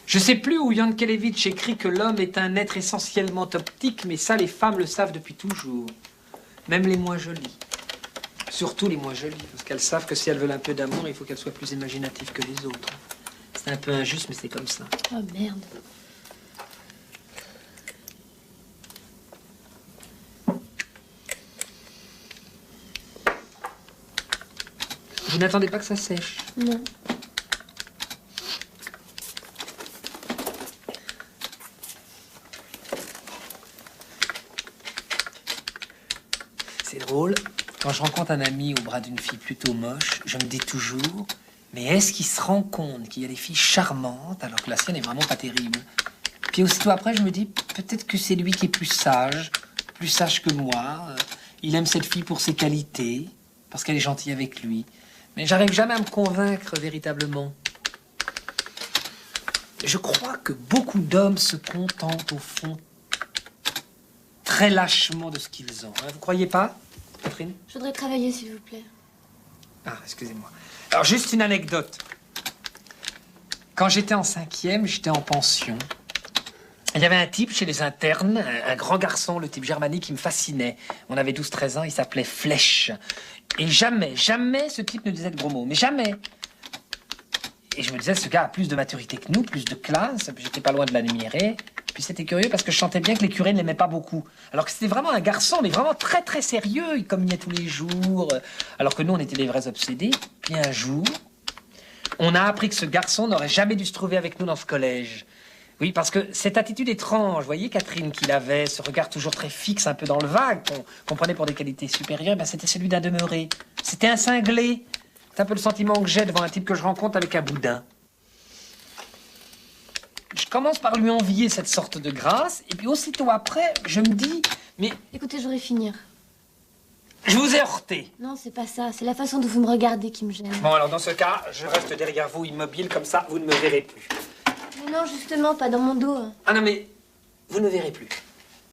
Je sais plus où Yankelevitch écrit que l'homme est un être essentiellement optique, mais ça, les femmes le savent depuis toujours. Même les moins jolies. Surtout les moins jolies, parce qu'elles savent que si elles veulent un peu d'amour, il faut qu'elles soient plus imaginatives que les autres. C'est un peu injuste, mais c'est comme ça. Oh merde. Vous n'attendez pas que ça sèche? Non. C'est drôle, quand je rencontre un ami au bras d'une fille plutôt moche, je me dis toujours, mais est-ce qu'il se rend compte qu'il y a des filles charmantes alors que la sienne est vraiment pas terrible? Puis aussitôt après, je me dis, peut-être que c'est lui qui est plus sage que moi. Il aime cette fille pour ses qualités, parce qu'elle est gentille avec lui. Mais j'arrive jamais à me convaincre véritablement. Je crois que beaucoup d'hommes se contentent au fond très lâchement de ce qu'ils ont. Hein. Vous croyez pas, Catherine? Je voudrais travailler, s'il vous plaît. Ah, excusez-moi. Alors, juste une anecdote. Quand j'étais en 5e, j'étais en pension. Il y avait un type chez les internes, un grand garçon, le type germanique, qui me fascinait. On avait 12-13 ans, il s'appelait Flèche. Et jamais ce type ne disait de gros mots. Mais jamais. Et je me disais, ce gars a plus de maturité que nous, plus de classe. Puis j'étais pas loin de l'admirer. Puis c'était curieux parce que je sentais bien que les curés ne l'aimaient pas beaucoup. Alors que c'était vraiment un garçon, mais vraiment très très sérieux. Il communiait tous les jours. Alors que nous, on était des vrais obsédés. Puis un jour, on a appris que ce garçon n'aurait jamais dû se trouver avec nous dans ce collège. Oui, parce que cette attitude étrange, vous voyez, Catherine, qu'il avait, ce regard toujours très fixe, un peu dans le vague, qu'on prenait pour des qualités supérieures, ben c'était celui d'un demeuré. C'était un cinglé. C'est un peu le sentiment que j'ai devant un type que je rencontre avec un boudin. Je commence par lui envier cette sorte de grâce, et puis aussitôt après, je me dis, mais... Écoutez, j'aurais finir. Je vous ai heurté. Non, c'est pas ça. C'est la façon dont vous me regardez qui me gêne. Bon, alors dans ce cas, je reste derrière vous immobile, comme ça, vous ne me verrez plus. Mais non, justement, pas dans mon dos. Ah non, mais vous ne me verrez plus.